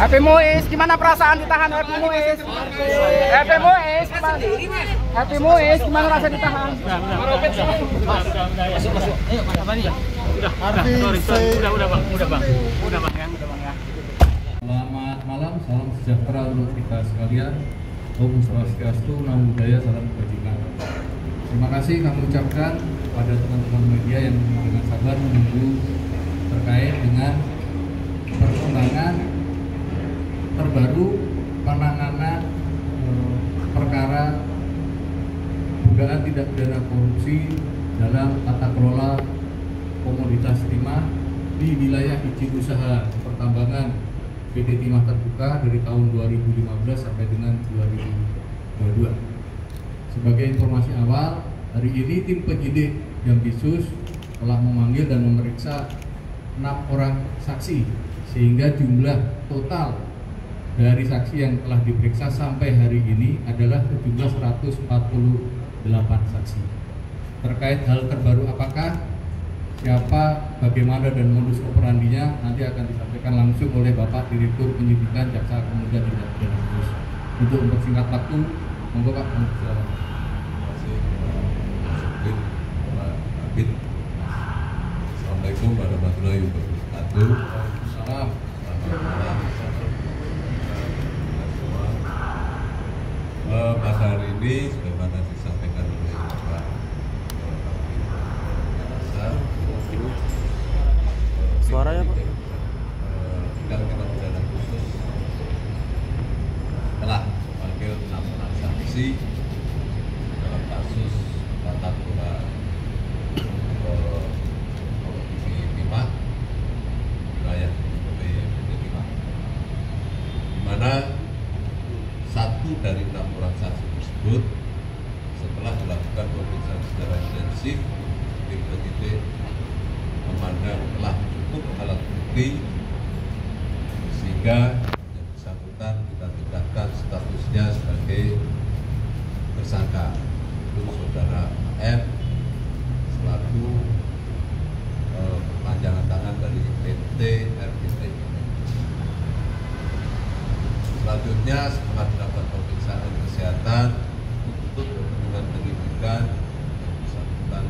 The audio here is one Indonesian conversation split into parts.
Happy Muiz, gimana perasaan ditahan Happy Muiz? Happy Muiz, gimana? Happy Muiz, gimana rasa ditahan? Masuk. Ayo, apa nih ya? Udah bang ya. Selamat malam, salam sejahtera untuk kita sekalian. Om Swastiastu, Namo Buddhaya, salam kebajikan. Terima kasih kami ucapkan pada teman-teman media yang dengan sabar menunggu terkait dengan perkembangan terbaru penanganan perkara dugaan tindak pidana korupsi dalam tata kelola komoditas timah di wilayah izin usaha pertambangan PT Timah Terbuka dari tahun 2015 sampai dengan 2022. Sebagai informasi awal, hari ini tim penyidik Jampisus telah memanggil dan memeriksa 6 orang saksi, sehingga jumlah total dari saksi yang telah diperiksa sampai hari ini adalah sejumlah 148 saksi. Terkait hal terbaru apakah, siapa, bagaimana dan modus operandinya nanti akan disampaikan langsung oleh Bapak Direktur Penyidikan Jaksa Agung Muda Tindak Pidana Khusus. Untuk mempersingkat waktu, monggo Pak. Assalamualaikum warahmatullahi wabarakatuh. Salam. Selamat malam. Pada hari ini sebagaimana disampaikan oleh Pak Suaranya Pak. Tindak pidana pidana khusus telah memanggil 6 orang saksi dalam kasus tata kelola korupsi timah wilayah PT Timah, di mana satu dari 6 orang saksi tersebut setelah dilakukan pemeriksaan secara intensif, tim penyidik memandang telah cukup alat bukti sehingga yang bersangkutan kita tingkatkan statusnya sebagai tersangka. Itu saudara M selaku perpanjangan tangan dari PT RPT. Selanjutnya setelah dilakukan pemeriksaan kesehatan untuk kepentingan penyidikan, yang bersangkutan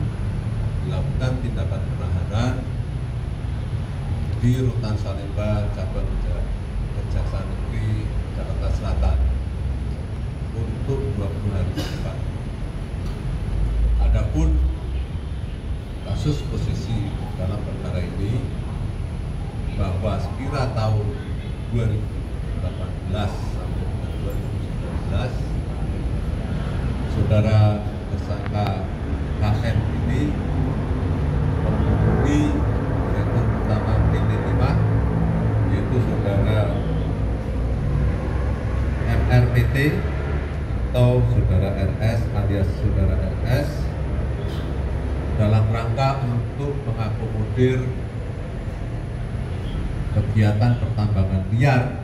dilakukan tindakan penahanan di Rutan Salemba, Cabang Kejaksaan Negeri Jakarta Selatan untuk 20 hari ke depan. Adapun kasus posisi dalam perkara ini bahwa sekira tahun 2018 sampai dengan 2019 saudara tersangka KM ini menghubungi Direktur Utama PT Timah, yaitu saudara MRPT atau saudara RS alias saudara RS, dalam rangka untuk mengakomodir kegiatan pertambangan liar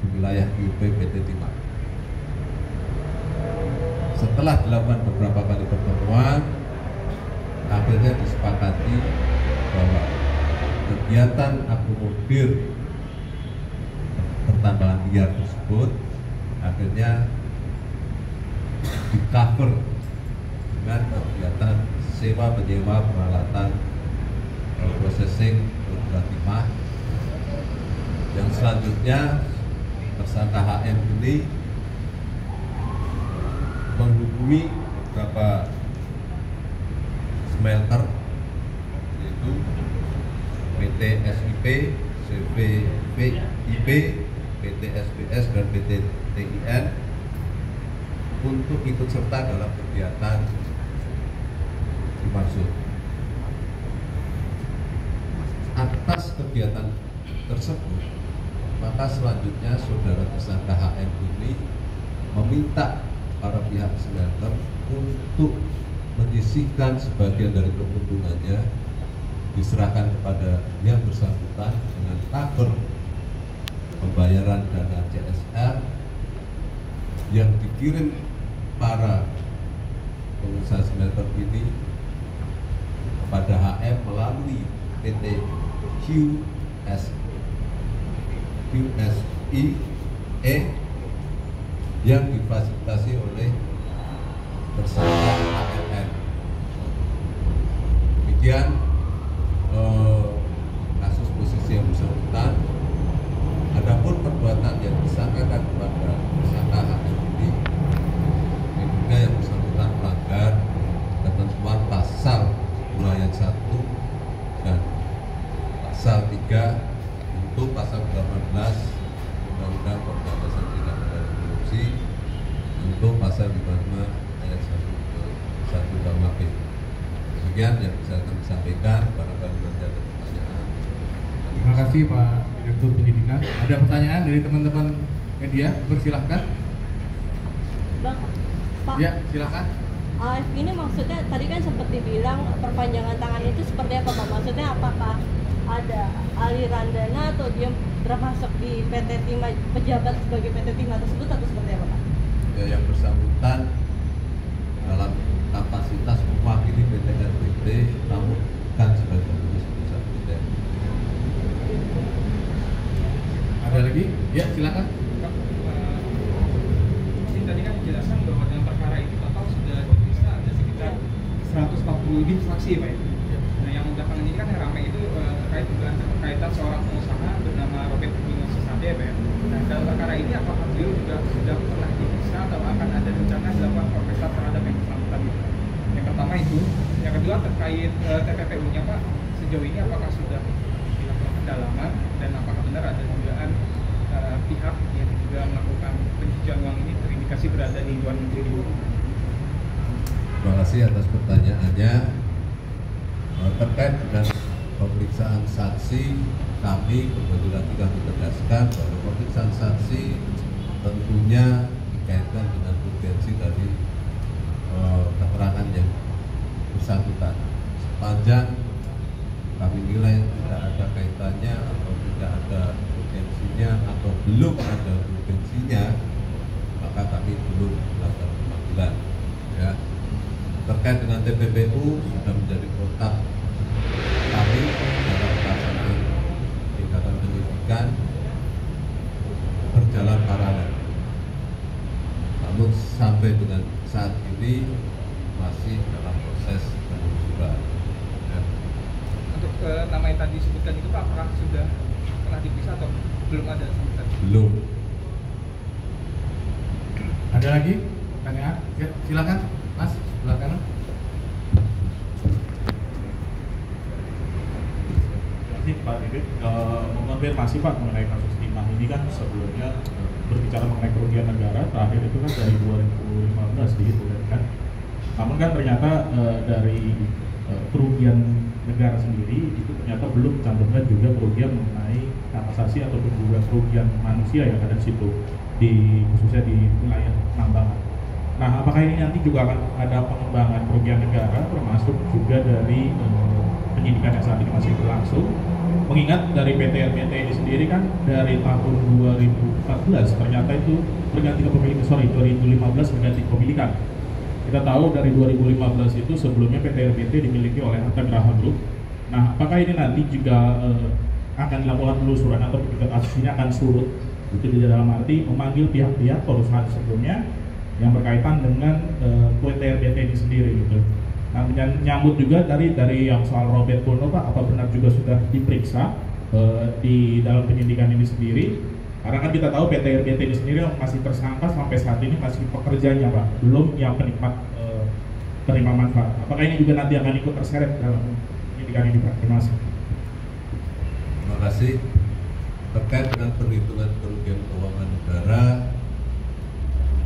di wilayah IUP PT Timah. Setelah dilakukan beberapa kali pertemuan, akhirnya disepakati bahwa kegiatan akomodir pertambangan liar tersebut akhirnya di-cover dengan kegiatan sewa menyewa peralatan processing perguruan timah, yang selanjutnya tersangka HM ini menghubungi beberapa smelter, yaitu PT SIP, CVIP, PT SBS dan PT TIN untuk ikut serta dalam kegiatan dimaksud. Atas kegiatan tersebut, maka selanjutnya saudara tersangka HM ini meminta para pihak smelter untuk menyisihkan sebagian dari keuntungannya diserahkan kepada yang bersangkutan dengan cover pembayaran dana CSR yang dikirim para pengusaha smelter ini kepada HM melalui PT QS IE yang difasilitasi oleh tersangka ALN. Demikian kasus posisi yang bersangkutan. Adapun perbuatan yang disangkakan kepada tersangka HM ini diduga yang bersangkutan melanggar ketentuan pasal 2 ayat 1 dan pasal 3 untuk pasal 18 Undang-Undang Pemberantasan Tindak Pidana Korupsi untuk pasal 55 ayat 1 KUHP. Demikian yang bisa kami sampaikan. Barangkali nanti ada pertanyaan. Terima kasih Pak Direktur Penyidikan. Ada pertanyaan dari teman-teman media? Bersilahkan. Bang, Pak, Ya, silakan. AF ini maksudnya tadi kan sempat dibilang perpanjangan tangan itu seperti apa Pak? Maksudnya apakah ada aliran dana atau dia termasuk di PT Timah, pejabat sebagai PT Timah tersebut atau seperti apa Pak? Ya, yang bersangkutan dalam kapasitas mewakili PT RBT namun bukan sebagai pengurus pusat PT. Ada lagi? Ya, silakan. Tadi kan dijelaskan bahwa dalam perkara itu total sudah diperiksa ada sekitar 140 lebih saksi Pak ya. Nah yang belakangan ini kan yang ramai itu terkait dugaan keterkaitan seorang pengusaha bernama Robert Bino Sisade Pak ya. Nah dalam perkara ini apakah beliau juga sudah pernah diperiksa atau akan ada rencana dilakukan pemeriksaan terhadap yang bersangkutan? Yang pertama itu, yang kedua terkait TPPU-nya Pak, sejauh ini apakah sudah dilakukan pendalaman dan apakah benar ada dugaan pihak yang juga melakukan pencucian uang ini terindikasi berada di luar negeri? Terima kasih atas pertanyaannya. Terkait dengan pemeriksaan saksi, kami kembali lagi kami tegaskan bahwa pemeriksaan saksi tentunya dikaitkan dengan urgensi dari keterangan yang bersangkutan. Sepanjang kami nilai tidak ada kaitannya atau tidak ada urgensinya atau belum ada urgensinya, maka kami belum melakukan pemanggilan. Ya. Terkait dengan TPPU sudah menjadi kotak kami dalam pelaksanaan tindakan penyidikan berjalan paralel. Namun sampai dengan saat ini masih dalam proses penelusuran. Ya. Untuk nama yang tadi disebutkan itu Pak, apakah sudah pernah diperiksa atau belum ada sampai tadi? Belum. Ada lagi pertanyaan? Ya, silakan Mas, sebelah kanan. Terima kasih Pak Didit. Mengonfirmasi Pak mengenai kasus Timah ini kan sebelumnya berbicara mengenai kerugian negara terakhir itu kan dari 2015 dihitung kan. Namun kan ternyata dari kerugian negara sendiri itu ternyata belum cantumkan juga kerugian mengenai kasasi ataupun juga kerugian manusia yang ada di situ, khususnya di wilayah Nambangan. Nah, apakah ini nanti juga akan ada pengembangan kerugian negara termasuk juga dari penyidikan yang saat ini masih berlangsung? Mengingat dari PT RBT ini sendiri kan dari tahun 2014 ternyata itu berganti kepemilikan, 2015 berganti kepemilikan. Kita tahu dari 2015 itu sebelumnya PT RBT dimiliki oleh Harta Graha Group. Nah, apakah ini nanti juga akan dilakukan penelusuran atau ketika kasus ini akan surut? Itu di dalam arti memanggil pihak-pihak perusahaan sebelumnya yang berkaitan dengan PT RBT ini sendiri gitu. Nah, nyambut juga dari yang soal Robert Bono Pak, apa benar juga sudah diperiksa di dalam penyidikan ini sendiri? Karena kan kita tahu PT RBT ini sendiri masih tersangka sampai saat ini masih pekerjanya Pak, belum yang penikmat penerima manfaat. Apakah ini juga nanti akan ikut terseret dalam penyidikan ini Pak? Terima kasih. Terima kasih. Terkait dengan perhitungan kerugian keuangan negara,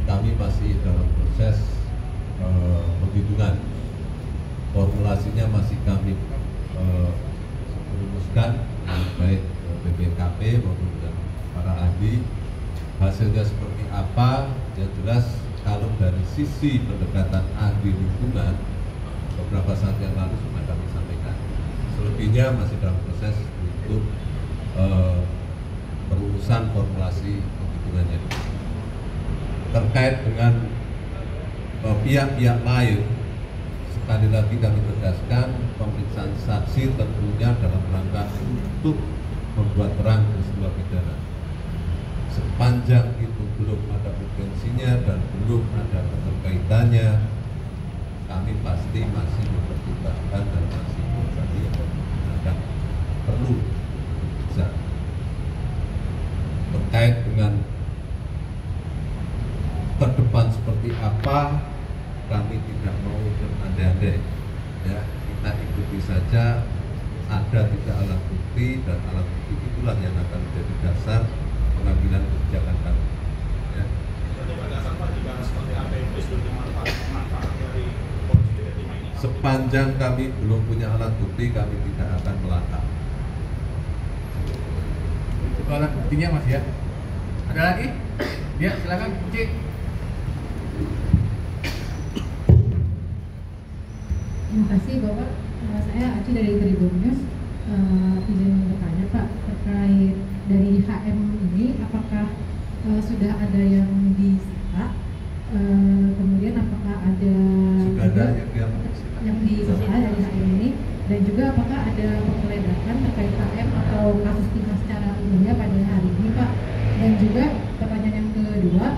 kami masih dalam proses penghitungan. Formulasinya masih kami rumuskan baik BPKP maupun dengan para ahli. Hasilnya seperti apa? Yang jelas kalau dari sisi pendekatan ahli lingkungan beberapa saat yang lalu sudah kami sampaikan. Selebihnya masih dalam proses untuk perumusan formulasi penghitungannya. Terkait dengan pihak-pihak lain, sekali lagi kami tegaskan pemeriksaan saksi tentunya dalam rangka untuk membuat terang peristiwa pidana. sepanjang itu belum ada urgensinya dan belum ada keterkaitannya, kami pasti masih mempertimbangkan dan masih mencari ada perlu bisa terkait dengan ke depan seperti apa. Kami tidak mau berandai-andai, ya, kita ikuti saja. Ada tidak alat bukti, dan alat bukti itulah yang akan menjadi dasar pengambilan kebijakan kami, ya. Sepanjang kami belum punya alat bukti, kami tidak akan melangkah. Itu alat buktinya Mas ya. Ada lagi? Ya, silakan Cik. Terima kasih Bapak. Saya Aci dari Tribun News. Izin bertanya Pak, terkait dari HM ini, apakah sudah ada yang disita? Kemudian apakah ada Sudah ada yang disita dari HM ini? Dan juga apakah ada penggeledahan terkait HM atau kasus timah secara umumnya pada hari ini Pak? Dan juga pertanyaan yang kedua,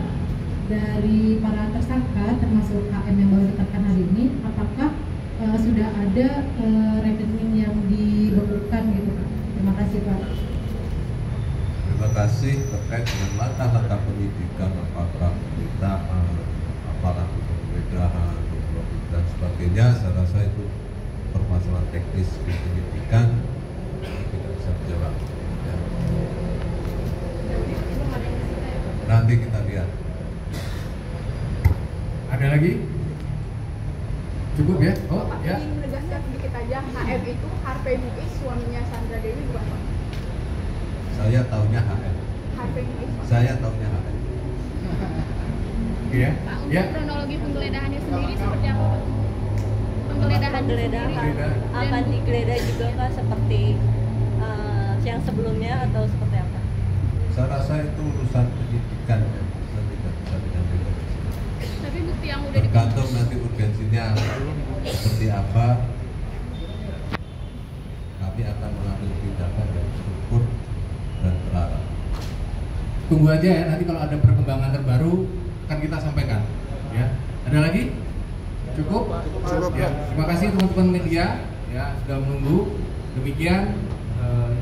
dari para tersangka termasuk HM yang baru ditetapkan hari ini, apakah sudah ada rekening yang dibekukan gitu Pak? Terima kasih Pak. Terima kasih. Terkait dengan langkah-langkah penyidikan, apakah penyitaan, apakah penggeledahan, dan sebagainya, saya rasa itu permasalahan teknis di penyidikan, tidak bisa menjawab, ya. Nanti kita lihat. Ada lagi? Cukup ya? Oh Pak, ya. ingin menegaskan sedikit aja, HM itu Harvey Muiz, suaminya Sandra Dewi bukan Pak? Saya tahunya HM. Harvey Muiz Pak. Saya tahunya HM. Ya. Pak, untuk Ya. kronologi penggeledahannya sendiri seperti apa Pak? Penggeledahan Penggeledahan akan digeledah juga Pak seperti yang sebelumnya atau seperti apa? Saya rasa itu urusan penyidikan, ya. Saya tidak bisa menyampaikan. Tapi bukti yang udah Tergantung nanti urgensinya seperti apa, kami akan mengambil tindakan yang terukur dan terarah. Tunggu aja ya, nanti kalau ada perkembangan terbaru akan kita sampaikan. Ya. Ada lagi? Cukup? Ya. Terima kasih teman-teman media ya sudah menunggu. Demikian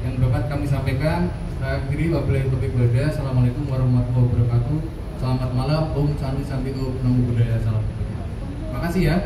yang dapat kami sampaikan. Saya akhiri, wabillahi taufiq wal hidayah. Assalamualaikum warahmatullahi wabarakatuh. Selamat malam. Om Santi Santi Namo Buddhaya. Salam. Terima kasih ya.